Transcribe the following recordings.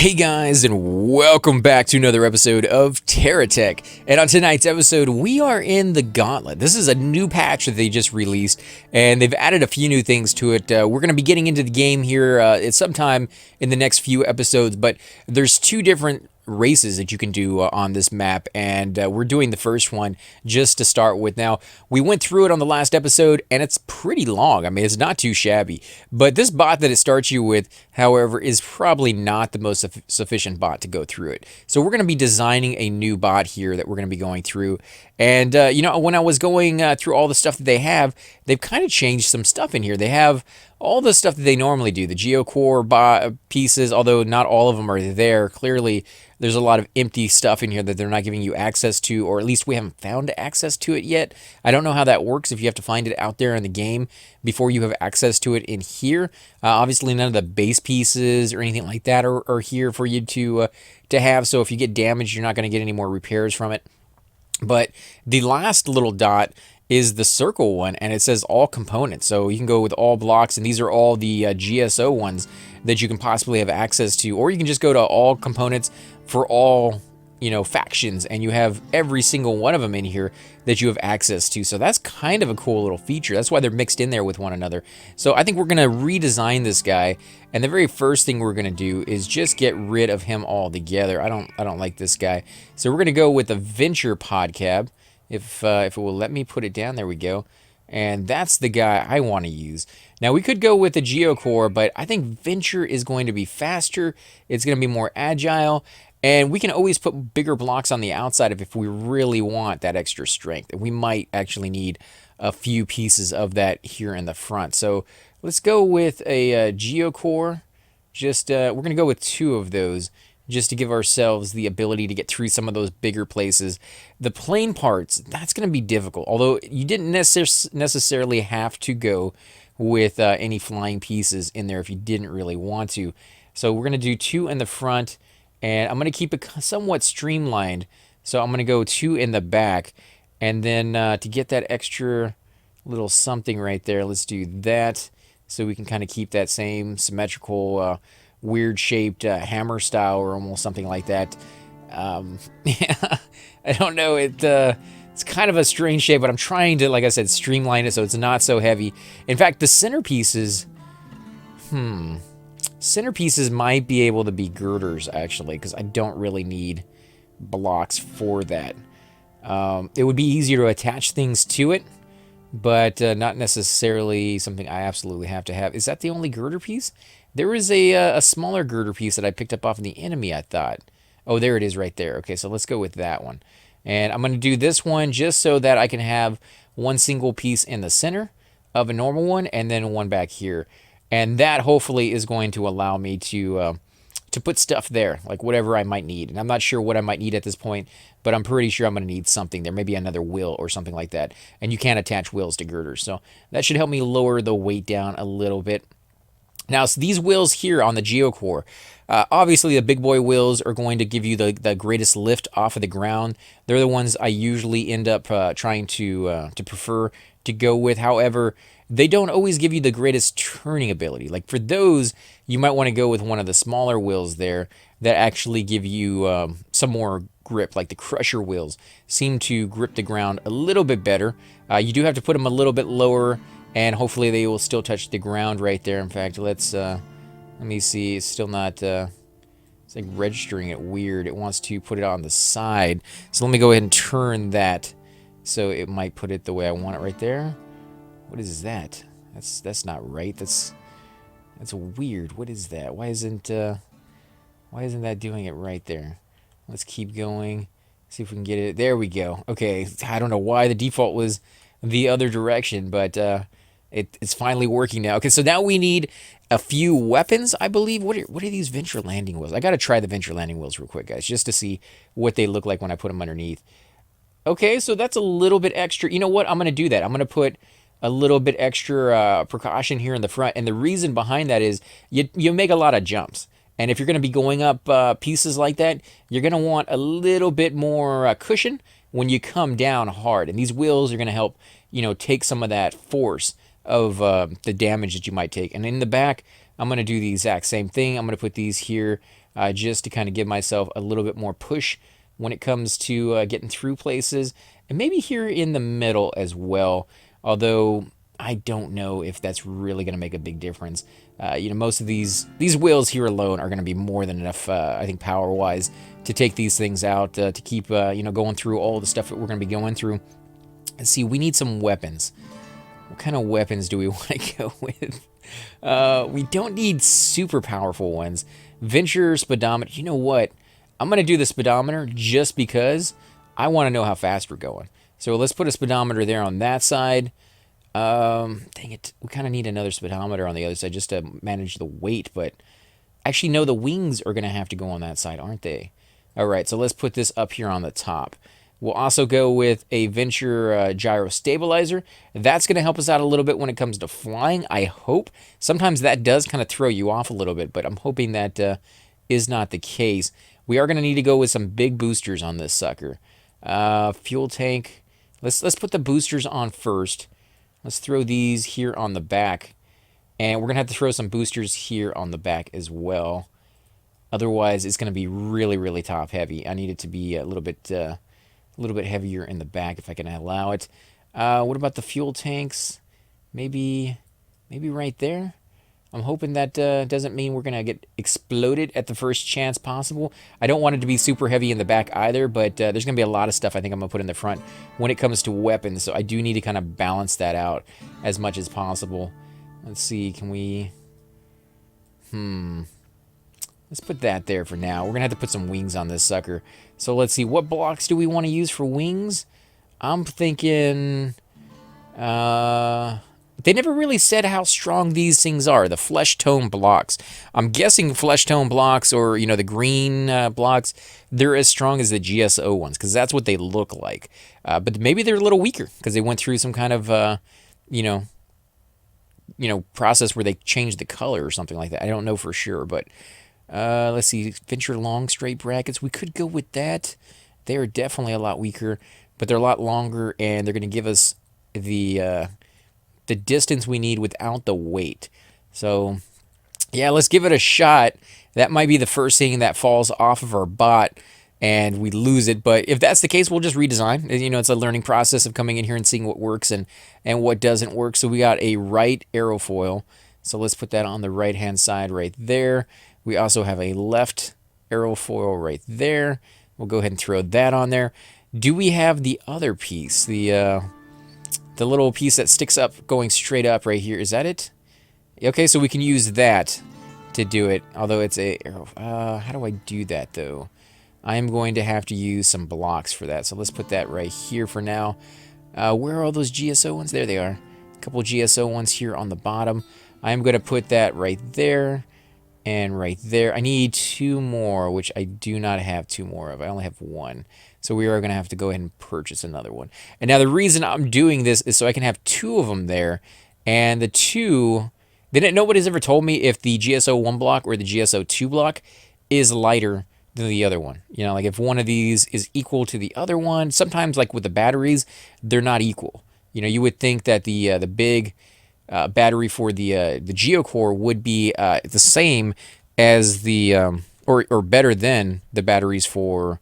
Hey guys, and welcome back to another episode of TerraTech. And on tonight's episode, we are in the Gauntlet. This is a new patch that they just released, and they've added a few new things to it. We're going to be getting into the game here at sometime in the next few episodes, but there's two different races that you can do on this map, and we're doing the first one just to start with. Now, we went through it on the last episode, and it's pretty long. I mean, it's not too shabby, but this bot that it starts you with, however, is probably not the most sufficient bot to go through it. So we're going to be designing a new bot here that we're going to be going through. And, you know, when I was going through all the stuff that they have, they've kind of changed some stuff in here. They have all the stuff that they normally do, the geocore pieces, although not all of them are there. Clearly, there's a lot of empty stuff in here that they're not giving you access to, or at least we haven't found access to it yet. I don't know how that works, if you have to find it out there in the game before you have access to it in here. Obviously, none of the base pieces or anything like that are here for you to have, so if you get damaged, you're not going to get any more repairs from it. But the last little dot is the circle one, and it says all components. So you can go with all blocks, and these are all the GSO ones that you can possibly have access to, or you can just go to all components for all, you know, factions, and you have every single one of them in here that you have access to. So that's kind of a cool little feature. That's why they're mixed in there with one another. So I think we're going to redesign this guy, and the very first thing we're going to do is just get rid of him altogether. I don't like this guy. So we're going to go with the Venture pod cab. If it will let me put it down, there we go. And that's the guy I want to use. Now, we could go with the Geocore, but I think Venture is going to be faster. It's going to be more agile. And we can always put bigger blocks on the outside if we really want that extra strength. And we might actually need a few pieces of that here in the front. So let's go with a Geocore. We're going to go with 2 of those, just to give ourselves the ability to get through some of those bigger places. The plane parts, that's going to be difficult, although you didn't necessarily have to go with any flying pieces in there if you didn't really want to. So we're going to do 2 in the front, and I'm going to keep it somewhat streamlined. So I'm going to go 2 in the back, and then to get that extra little something right there, let's do that, so we can kind of keep that same symmetrical weird shaped hammer style, or almost something like that. Yeah, I don't know, it's kind of a strange shape, but I'm trying to, like I said, streamline it so it's not so heavy. In fact, the centerpieces might be able to be girders, actually, because I don't really need blocks for that. It would be easier to attach things to it, but not necessarily something I absolutely have to have. Is that the only girder piece? There is a smaller girder piece that I picked up off of the enemy, I thought. Oh, there it is right there. Okay, so let's go with that one. And I'm going to do this one just so that I can have one single piece in the center of a normal one, and then one back here. And that hopefully is going to allow me to put stuff there, like whatever I might need. And I'm not sure what I might need at this point, but I'm pretty sure I'm going to need something there, maybe another wheel or something like that. And you can't attach wheels to girders, so that should help me lower the weight down a little bit. Now, so these wheels here on the Geocore, obviously the big boy wheels are going to give you the greatest lift off of the ground. They're the ones I usually end up trying to prefer to go with. However, they don't always give you the greatest turning ability. Like for those, you might want to go with one of the smaller wheels there that actually give you some more grip. Like the Crusher wheels seem to grip the ground a little bit better. You do have to put them a little bit lower, and hopefully they will still touch the ground right there. In fact, let me see. It's still not, it's like registering it weird. It wants to put it on the side. So let me go ahead and turn that so it might put it the way I want it right there. What is that? That's not right. That's weird. What is that? Why isn't that doing it right there? Let's keep going. See if we can get it. There we go. Okay. I don't know why the default was the other direction, but it's finally working now. Okay, so now we need a few weapons, I believe. What are these Venture landing wheels? I got to try the Venture landing wheels real quick, guys, just to see what they look like when I put them underneath. Okay, so that's a little bit extra. You know what? I'm going to do that. I'm going to put a little bit extra precaution here in the front. And the reason behind that is you make a lot of jumps. And if you're going to be going up pieces like that, you're going to want a little bit more cushion when you come down hard. And these wheels are going to help, you know, take some of that force of the damage that you might take. And in the back, I'm going to do the exact same thing. I'm going to put these here just to kind of give myself a little bit more push when it comes to getting through places, and maybe here in the middle as well, although I don't know if that's really going to make a big difference. Most of these wheels here alone are going to be more than enough, I think, power-wise, to take these things out, to keep, going through all the stuff that we're going to be going through. Let's see, we need some weapons. What kind of weapons do we want to go with? We don't need super powerful ones. Venture, speedometer. You know what? I'm going to do the speedometer just because I want to know how fast we're going. So let's put a speedometer there on that side. Dang it. We kind of need another speedometer on the other side just to manage the weight. But actually, no, the wings are going to have to go on that side, aren't they? All right, so let's put this up here on the top. We'll also go with a Venture gyro stabilizer. That's going to help us out a little bit when it comes to flying, I hope. Sometimes that does kind of throw you off a little bit, but I'm hoping that is not the case. We are going to need to go with some big boosters on this sucker. Fuel tank. Let's put the boosters on first. Let's throw these here on the back. And we're going to have to throw some boosters here on the back as well. Otherwise, it's going to be really, really top heavy. I need it to be a little bit heavier in the back if I can allow it. What about the fuel tanks? Maybe right there. I'm hoping that doesn't mean we're going to get exploded at the first chance possible. I don't want it to be super heavy in the back either, but there's going to be a lot of stuff I think I'm going to put in the front when it comes to weapons, so I do need to kind of balance that out as much as possible. Let's see, can we... Let's put that there for now. We're going to have to put some wings on this sucker. So let's see, what blocks do we want to use for wings? I'm thinking... They never really said how strong these things are, the flesh tone blocks. I'm guessing flesh tone blocks, or, the green blocks, they're as strong as the GSO ones, because that's what they look like. But maybe they're a little weaker, because they went through some kind of, process where they changed the color or something like that. I don't know for sure, but let's see, Venture long straight brackets. We could go with that. They're definitely a lot weaker, but they're a lot longer, and they're going to give us the distance we need without the weight. So, yeah, let's give it a shot. That might be the first thing that falls off of our bot and we lose it. But if that's the case, we'll just redesign. It's a learning process of coming in here and seeing what works and what doesn't work. So we got a right aerofoil. So let's put that on the right-hand side right there. We also have a left aerofoil right there. We'll go ahead and throw that on there. Do we have the other piece? The little piece that sticks up going straight up right here. Is that it? Okay, so we can use that to do it. Although it's a... how do I do that, though? I'm going to have to use some blocks for that. So let's put that right here for now. Where are all those GSO ones? There they are. A couple GSO ones here on the bottom. I'm going to put that right there and right there. I need 2 more, which I do not have 2 more of. I only have 1. So we are going to have to go ahead and purchase another one. And now the reason I'm doing this is so I can have 2 of them there. And the 2, nobody's ever told me if the GSO1 block or the GSO2 block is lighter than the other one. Like if one of these is equal to the other one. Sometimes, like with the batteries, they're not equal. You would think that the big battery for the GeoCore would be the same as the or better than the batteries for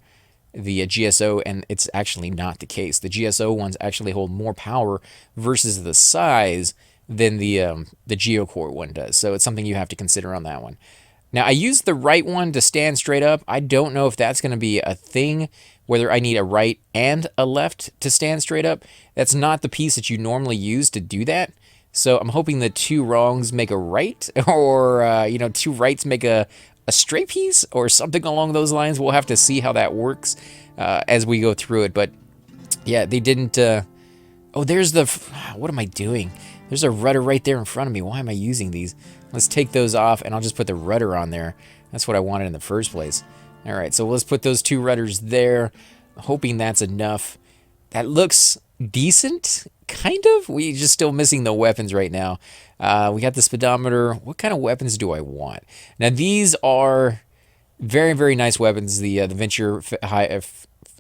the GSO, and it's actually not the case. The GSO ones actually hold more power versus the size than the GeoCore one does. So it's something you have to consider on that one. Now, I used the right one to stand straight up. I don't know if that's going to be a thing, whether I need a right and a left to stand straight up. That's not the piece that you normally use to do that. So I'm hoping the 2 wrongs make a right, or 2 rights make a straight piece, or something along those lines. We'll have to see how that works as we go through it. But yeah, they didn't... oh, there's the... What am I doing? There's a rudder right there in front of me. Why am I using these? Let's take those off, and I'll just put the rudder on there. That's what I wanted in the first place. All right, so let's put those 2 rudders there. Hoping that's enough. That looks decent, kind of. We're just still missing the weapons right now. We got the speedometer. What kind of weapons do I want? Now, these are very, very nice weapons. The Venture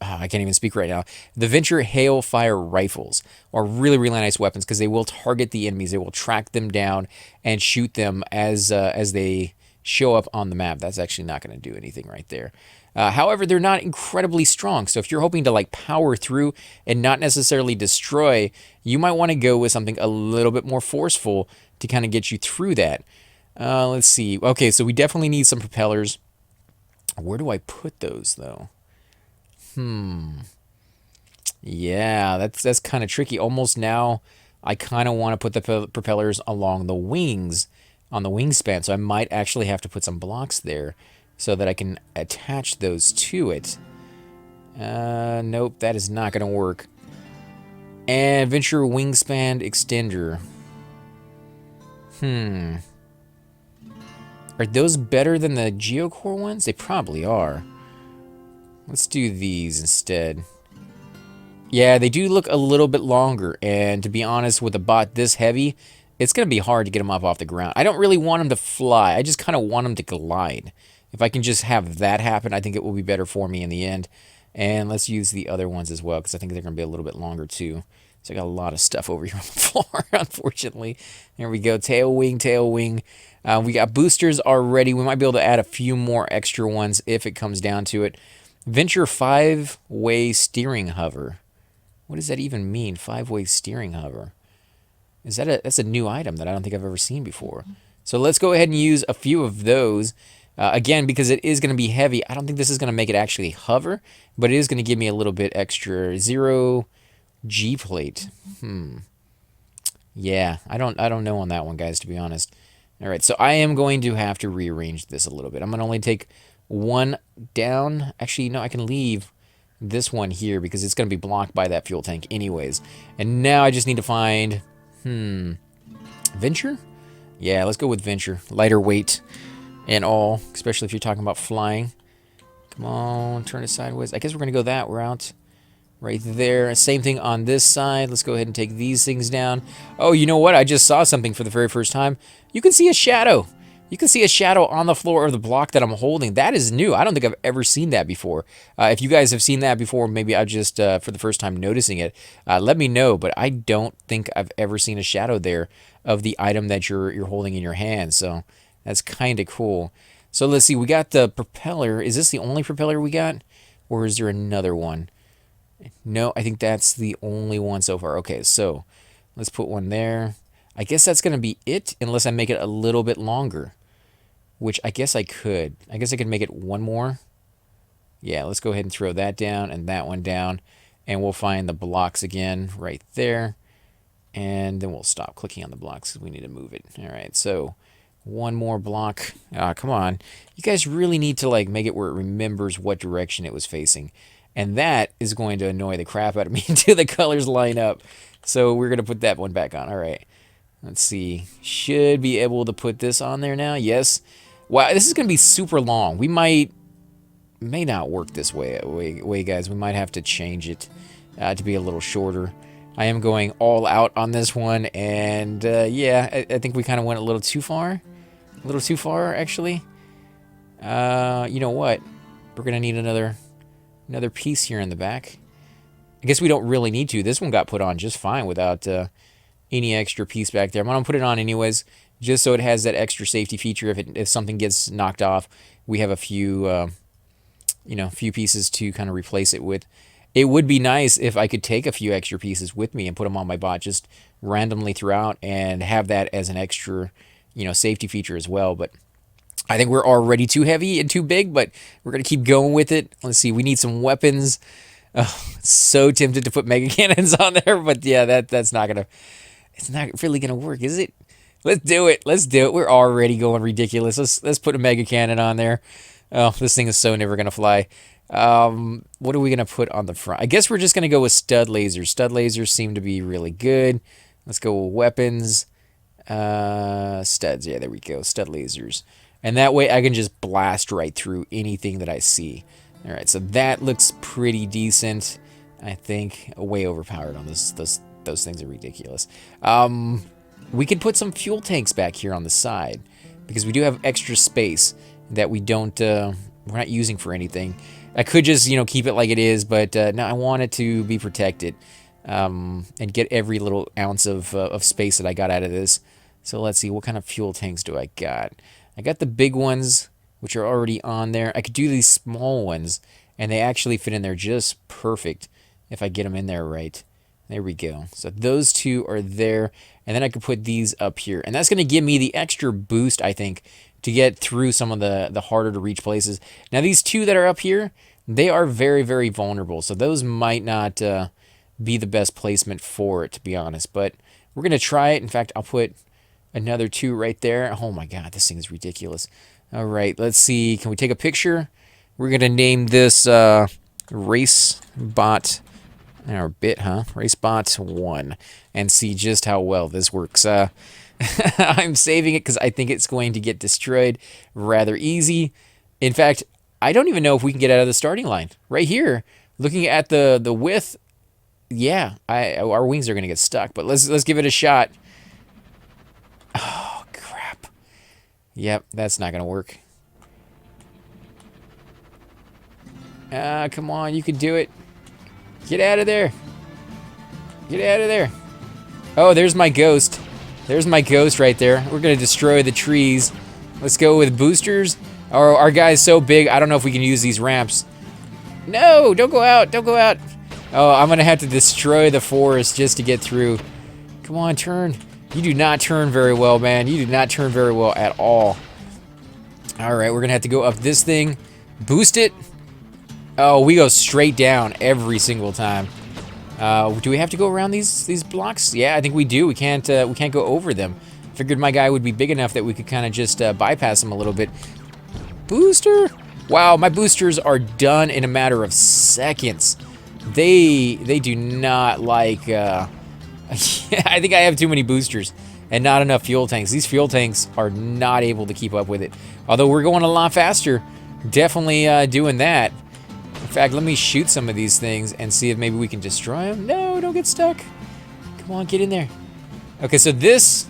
I can't even speak right now. The Venture Hailfire rifles are really, really nice weapons because they will target the enemies. They will track them down and shoot them as they show up on the map. That's actually not going to do anything right there. However, they're not incredibly strong. So if you're hoping to like power through and not necessarily destroy, you might want to go with something a little bit more forceful to kind of get you through that. Let's see. Okay, so we definitely need some propellers. Where do I put those though? Yeah, that's kind of tricky. Almost now, I kind of want to put the propellers along the wings, on the wingspan. So I might actually have to put some blocks there so that I can attach those to it. Nope, that is not going to work. And Venture Wingspan Extender. Are those better than the Geocore ones? They probably are. Let's do these instead. Yeah, they do look a little bit longer, and to be honest, with a bot this heavy, it's going to be hard to get them up off the ground. I don't really want them to fly. I just kind of want them to glide. If I can just have that happen, I think it will be better for me in the end. And let's use the other ones as well, because I think they're going to be a little bit longer too. So I got a lot of stuff over here on the floor, unfortunately. There we go, tail wing, tail wing. We got boosters already. We might be able to add a few more extra ones if it comes down to it. Venture 5-way steering hover. What does that even mean, 5-way steering hover? Is that that's a new item that I don't think I've ever seen before. So let's go ahead and use a few of those. Again, because it is going to be heavy, I don't think this is going to make it actually hover, but it is going to give me a little bit extra. 0 G plate. Yeah, I don't know on that one, guys, to be honest. All right, so I am going to have to rearrange this a little bit. I'm going to only take one down. Actually, no, I can leave this one here because it's going to be blocked by that fuel tank anyways. And now I just need to find, Venture? Yeah, let's go with Venture. Lighter weight and all, especially if you're talking about flying. Come on, turn it sideways. I guess we're going to go that route. Right there. Same thing on this side. Let's go ahead and take these things down. Oh, you know what? I just saw something for the very first time. You can see a shadow. You can see a shadow on the floor of the block that I'm holding. That is new. I don't think I've ever seen that before. If you guys have seen that before, maybe I just, for the first time noticing it, let me know. But I don't think I've ever seen a shadow there of the item that you're holding in your hand. So that's kind of cool. So let's see. We got the propeller. Is this the only propeller we got? Or is there another one? No, I think that's the only one so far. Okay, so let's put one there. I guess that's going to be it, unless I make it a little bit longer, which I guess I could. I guess I could make it one more. Yeah, let's go ahead and throw that down and that one down, and we'll find the blocks again right there, and then we'll stop clicking on the blocks because we need to move it. All right, so one more block. Come on. You guys really need to like make it where it remembers what direction it was facing. And that is going to annoy the crap out of me until the colors line up. So we're going to put that one back on. All right. Let's see. Should be able to put this on there now. Yes. Wow, this is going to be super long. We may not work this way, guys. We might have to change it to be a little shorter. I am going all out on this one. And yeah, I think we kind of went a little too far. A little too far, actually. You know what? We're going to need another piece here in the back. I guess we don't really need to. This one got put on just fine without any extra piece back there. I'm going to put it on anyways, just so it has that extra safety feature. If something gets knocked off, we have a few, few pieces to kind of replace it with. It would be nice if I could take a few extra pieces with me and put them on my bot just randomly throughout and have that as an extra, safety feature as well. But I think we're already too heavy and too big, but we're going to keep going with it. Let's see. We need some weapons. Oh, so tempted to put mega cannons on there, but yeah, that's not going to... It's not really going to work, is it? Let's do it. Let's do it. We're already going ridiculous. Let's put a mega cannon on there. Oh, this thing is so never going to fly. What are we going to put on the front? I guess we're just going to go with stud lasers. Stud lasers seem to be really good. Let's go with weapons. Studs. Yeah, there we go. Stud lasers. And that way I can just blast right through anything that I see. All right, so that looks pretty decent. I think way overpowered on this. Those things are ridiculous. We could put some fuel tanks back here on the side because we do have extra space that we don't, we're not using for anything. I could just, you know, keep it like it is, but no, I want it to be protected and get every little ounce of space that I got out of this. So let's see, what kind of fuel tanks do I got? I got the big ones, which are already on there. I could do these small ones, and they actually fit in there just perfect if I get them in there right. There we go. So those two are there, and then I could put these up here. And that's going to give me the extra boost, I think, to get through some of the harder to reach places. Now these two that are up here, they are very, very vulnerable. So those might not be the best placement for it, to be honest. But we're going to try it. In fact, I'll put another two right there. Oh my God, this thing is ridiculous. All right, let's see. Can we take a picture? We're going to name this RaceBot, or bit, huh? RaceBot 1, and see just how well this works. I'm saving it because I think it's going to get destroyed rather easy. In fact, I don't even know if we can get out of the starting line. Right here, looking at the width, yeah, our wings are going to get stuck. But let's give it a shot. Oh, crap. Yep, that's not going to work. Come on, you can do it. Get out of there. Get out of there. Oh, there's my ghost. There's my ghost right there. We're going to destroy the trees. Let's go with boosters. Oh, our guy's so big, I don't know if we can use these ramps. No, don't go out. Don't go out. Oh, I'm going to have to destroy the forest just to get through. Come on, turn. You do not turn very well, man. You do not turn very well at all. All right, we're going to have to go up this thing. Boost it. Oh, we go straight down every single time. Do we have to go around these blocks? Yeah, I think we do. We can't go over them. Figured my guy would be big enough that we could kind of just bypass him a little bit. Booster! Wow, my boosters are done in a matter of seconds. They do not like. I think I have too many boosters and not enough fuel tanks. These fuel tanks are not able to keep up with it. Although we're going a lot faster. Definitely doing that. In fact, let me shoot some of these things and see if maybe we can destroy them. No, don't get stuck. Come on, get in there. Okay, so this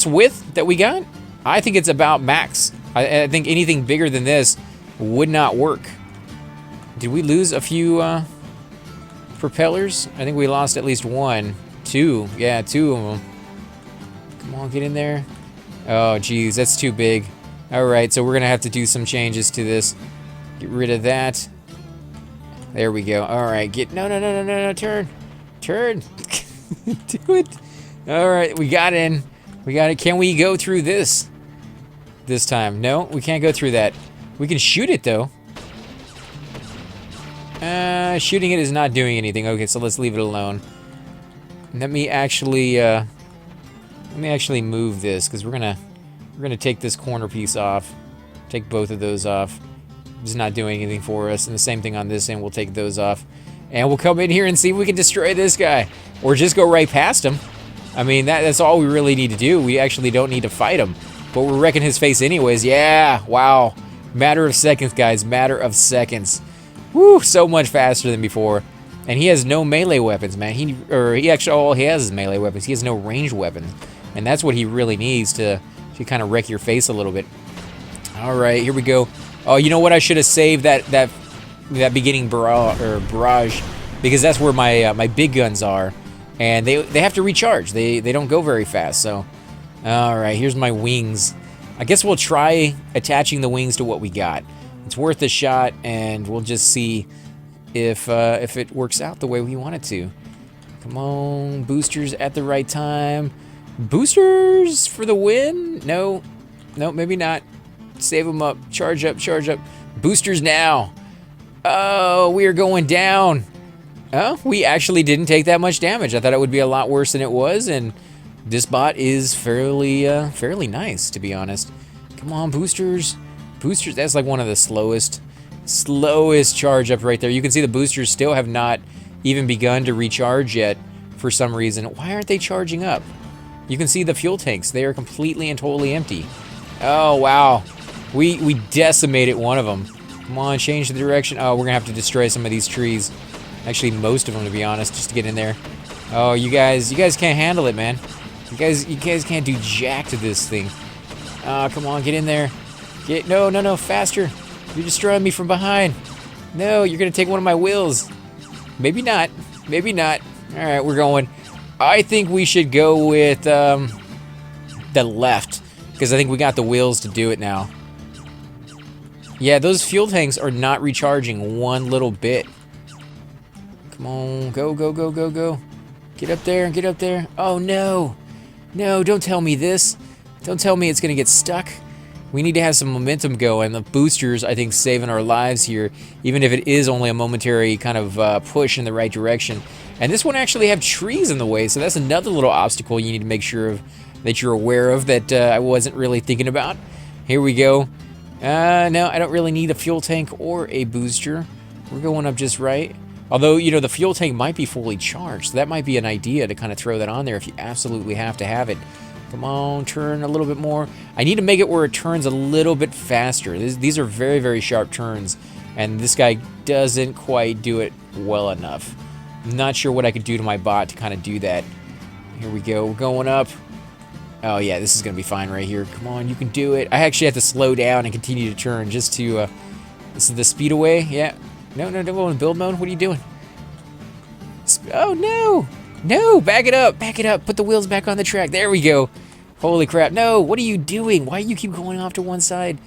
width that we got, I think it's about max. I think anything bigger than this would not work. Did we lose a few propellers? I think we lost at least one. Two. Yeah, two of them. Come on, get in there. Oh, geez, that's too big. All right, so we're going to have to do some changes to this. Get rid of that. There we go. All right, no, turn. Turn. Do it. All right, we got in. We got it. Can we go through this time? No, we can't go through that. We can shoot it, though. Shooting it is not doing anything. Okay, so let's leave it alone. Let me actually move this, because we're gonna take this corner piece off. Take both of those off. It's not doing anything for us. And the same thing on this end. We'll take those off. And we'll come in here and see if we can destroy this guy. Or just go right past him. I mean, that's all we really need to do. We actually don't need to fight him. But we're wrecking his face anyways. Yeah, wow. Matter of seconds, guys. Matter of seconds. Woo, so much faster than before. And he has no melee weapons, man. He actually, all he has is melee weapons. He has no ranged weapons. And that's what he really needs to kind of wreck your face a little bit. All right, here we go. Oh, you know what? I should have saved that beginning barrage, because that's where my big guns are, and they have to recharge. They don't go very fast. So, all right, here's my wings. I guess we'll try attaching the wings to what we got. It's worth a shot, and we'll just see if it works out the way we want it to. Come on, boosters at the right time. Boosters for the win? No, maybe not. Save them up. Charge up. Boosters now. Oh, we are going down. Oh, we actually didn't take that much damage. I thought it would be a lot worse than it was, and this bot is fairly nice, to be honest. Come on, boosters. Boosters, that's like one of the slowest charge up right there. You can see the boosters still have not even begun to recharge yet for some reason. Why aren't they charging up? You can see the fuel tanks. They are completely and totally empty. Oh, wow. We decimated one of them. Come on, change the direction. Oh, we're gonna have to destroy some of these trees. Actually, most of them, to be honest, just to get in there. Oh, you guys can't handle it, man. You guys can't do jack to this thing. Come on, get in there. No, faster. You're destroying me from behind. No, you're going to take one of my wheels. Maybe not. Maybe not. All right, we're going. I think we should go with the left, because I think we got the wheels to do it now. Yeah, those fuel tanks are not recharging one little bit. Come on, go, go, go, go, go. Get up there, get up there. Oh, no. No, don't tell me this. Don't tell me it's going to get stuck. We need to have some momentum going. The boosters, I think, saving our lives here, even if it is only a momentary kind of push in the right direction. And this one actually have trees in the way, so that's another little obstacle you need to make sure of, that you're aware of, that I wasn't really thinking about. Here we go. No, I don't really need a fuel tank or a booster. We're going up just right. Although, you know, the fuel tank might be fully charged, so that might be an idea to kind of throw that on there if you absolutely have to have it. Come on, turn a little bit more. I need to make it where it turns a little bit faster. These are very, very sharp turns, and this guy doesn't quite do it well enough. I'm not sure what I could do to my bot to kind of do that. Here we go. We're going up. Oh, yeah, this is going to be fine right here. Come on, you can do it. I actually have to slow down and continue to turn just to... this is the speed away. Yeah. No, no, don't go in build mode. What are you doing? Oh, no. No, back it up. Back it up. Put the wheels back on the track. There we go. Holy crap. No, what are you doing? Why do you keep going off to one side?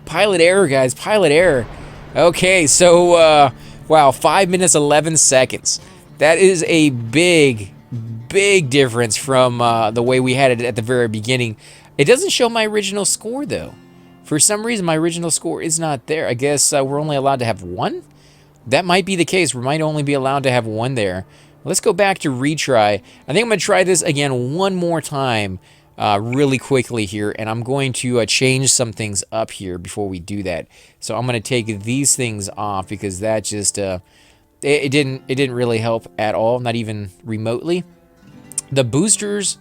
Pilot error, guys. Pilot error. Okay, so, wow, 5 minutes, 11 seconds. That is a big difference from the way we had it at the very beginning. It doesn't show my original score, though. For some reason, my original score is not there. I guess we're only allowed to have one? That might be the case. We might only be allowed to have one there. Let's go back to retry. I think I'm going to try this again one more time really quickly here, and I'm going to change some things up here before we do that. So I'm going to take these things off because that just it didn't really help at all, not even remotely. The boosters,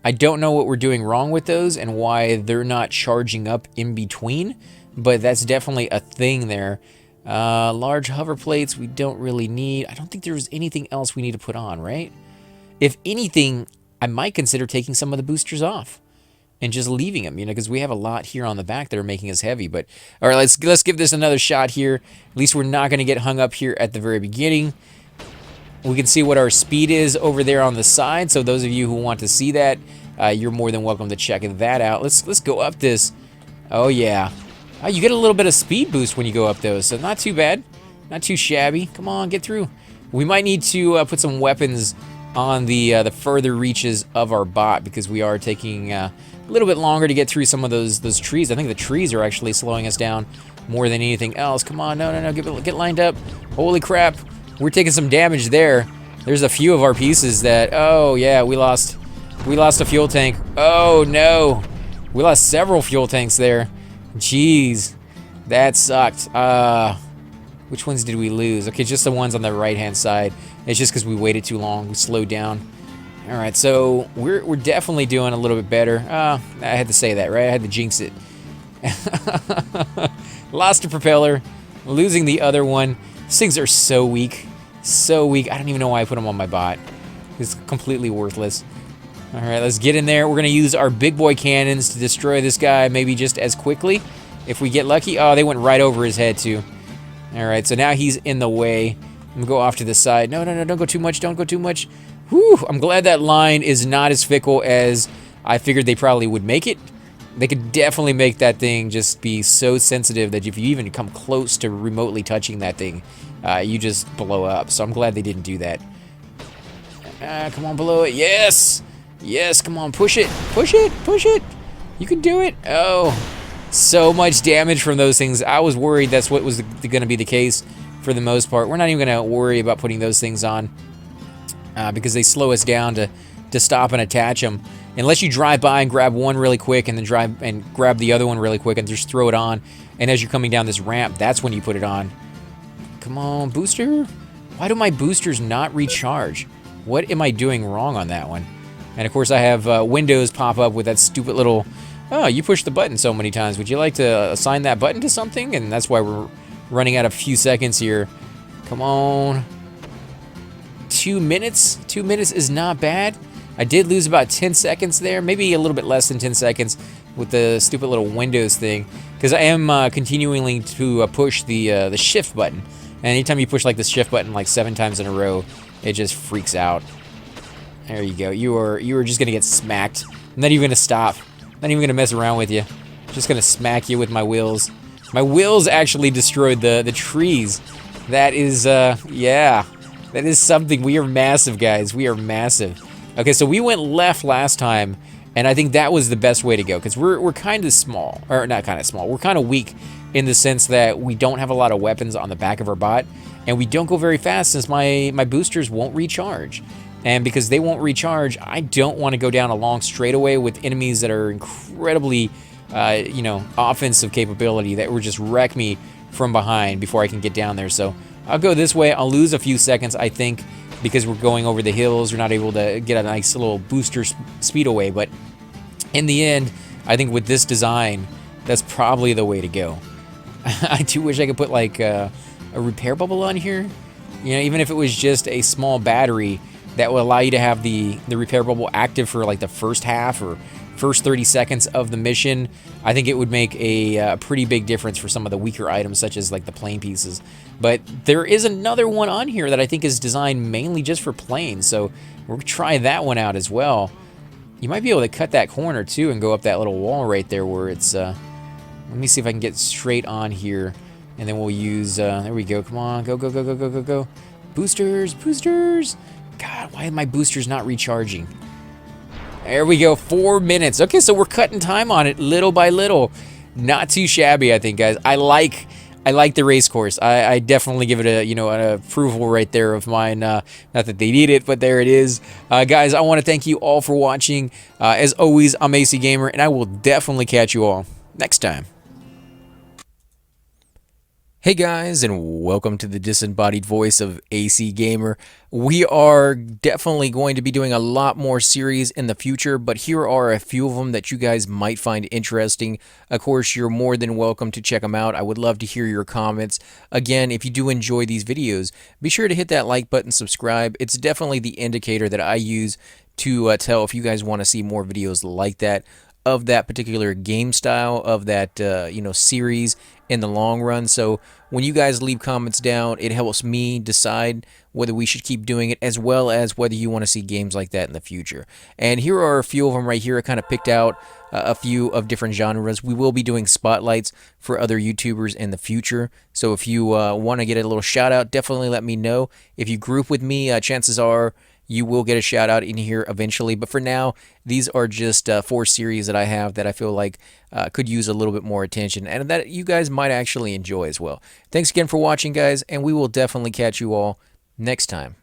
I don't know what we're doing wrong with those and why they're not charging up in between, but that's definitely a thing there. Large hover plates we don't really need. I don't think there's anything else we need to put on, right? If anything, I might consider taking some of the boosters off and just leaving them, you know, because we have a lot here on the back that are making us heavy. But all right, let's give this another shot here. At least we're not going to get hung up here at the very beginning. We can see what our speed is over there on the side. So those of you who want to see that, you're more than welcome to check that out. Let's go up this. Oh yeah. Oh, you get a little bit of speed boost when you go up those, so not too bad. Not too shabby. Come on, get through. We might need to put some weapons on the further reaches of our bot because we are taking a little bit longer to get through some of those trees. I think the trees are actually slowing us down more than anything else. Come on, no, get lined up. Holy crap, we're taking some damage there. There's a few of our pieces that, oh yeah, we lost a fuel tank. Oh no, we lost several fuel tanks there. Jeez, that sucked. Which ones did we lose? Okay, just the ones on the right-hand side. It's just because we waited too long. We slowed down. All right, so we're definitely doing a little bit better. I had to say that, right? I had to jinx it. Lost a propeller. Losing the other one. These things are so weak. So weak. I don't even know why I put them on my bot. It's completely worthless. All right, let's get in there. We're going to use our big boy cannons to destroy this guy maybe just as quickly if we get lucky. Oh, they went right over his head, too. All right, so now he's in the way. I'm going to go off to the side. No, don't go too much. Don't go too much. Whew, I'm glad that line is not as fickle as I figured they probably would make it. They could definitely make that thing just be so sensitive that if you even come close to remotely touching that thing, you just blow up. So I'm glad they didn't do that. Come on, below it. Yes! Yes, come on, push it. Push it, push it. You can do it. Oh, so much damage from those things. I was worried that's what was going to be the case for the most part. We're not even going to worry about putting those things on because they slow us down to stop and attach them. Unless you drive by and grab one really quick and then drive and grab the other one really quick and just throw it on. And as you're coming down this ramp, that's when you put it on. Come on, booster. Why do my boosters not recharge? What am I doing wrong on that one? And of course I have windows pop up with that stupid little, oh, you pushed the button so many times. Would you like to assign that button to something? And that's why we're running out a few seconds here. Come on. 2 minutes? 2 minutes is not bad. I did lose about 10 seconds there, maybe a little bit less than 10 seconds with the stupid little Windows thing, because I am continuing to push the shift button. And anytime you push like the shift button like 7 times in a row, it just freaks out. There you go. You are just gonna get smacked. I'm not even gonna stop. Not even gonna mess around with you. Just gonna smack you with my wheels. My wheels actually destroyed the trees. That is yeah. That is something. We are massive, guys. We are massive. Okay, so we went left last time, and I think that was the best way to go, because we're kind of small. Or not kind of small. We're kind of weak in the sense that we don't have a lot of weapons on the back of our bot, and we don't go very fast since my boosters won't recharge. And because they won't recharge, I don't want to go down a long straightaway with enemies that are incredibly, you know, offensive capability that would just wreck me from behind before I can get down there. So I'll go this way. I'll lose a few seconds, I think, because we're going over the hills. We're not able to get a nice little booster speed away. But in the end, I think with this design, that's probably the way to go. I do wish I could put like a repair bubble on here. You know, even if it was just a small battery that will allow you to have the repair bubble active for like the first half or first 30 seconds of the mission. I think it would make a pretty big difference for some of the weaker items, such as like the plane pieces. But there is another one on here that I think is designed mainly just for planes, so we'll try that one out as well. You might be able to cut that corner too and go up that little wall right there where it's let me see if I can get straight on here, and then we'll use there we go. Come on, go go go go go go go. Boosters, boosters. God, why are my boosters not recharging? There we go, 4 minutes. Okay, so we're cutting time on it little by little. Not too shabby, I think, guys. I like the race course. I definitely give it a, you know, an approval right there of mine. Not that they need it, but there it is. Guys, I want to thank you all for watching. As always, I'm AC Gamer, and I will definitely catch you all next time. Hey guys, and welcome to the disembodied voice of AC Gamer. We are definitely going to be doing a lot more series in the future, but here are a few of them that you guys might find interesting. Of course, you're more than welcome to check them out. I would love to hear your comments. Again, if you do enjoy these videos, be sure to hit that like button, subscribe. It's definitely the indicator that I use to tell if you guys want to see more videos like that, of that particular game style, of that you know, series in the long run. So when you guys leave comments down, it helps me decide whether we should keep doing it, as well as whether you want to see games like that in the future. And here are a few of them right here. I kind of picked out a few of different genres. We will be doing spotlights for other YouTubers in the future, so if you want to get a little shout out, definitely let me know. If you group with me, chances are you will get a shout out in here eventually. But for now, these are just 4 series that I have that I feel like could use a little bit more attention, and that you guys might actually enjoy as well. Thanks again for watching, guys, and we will definitely catch you all next time.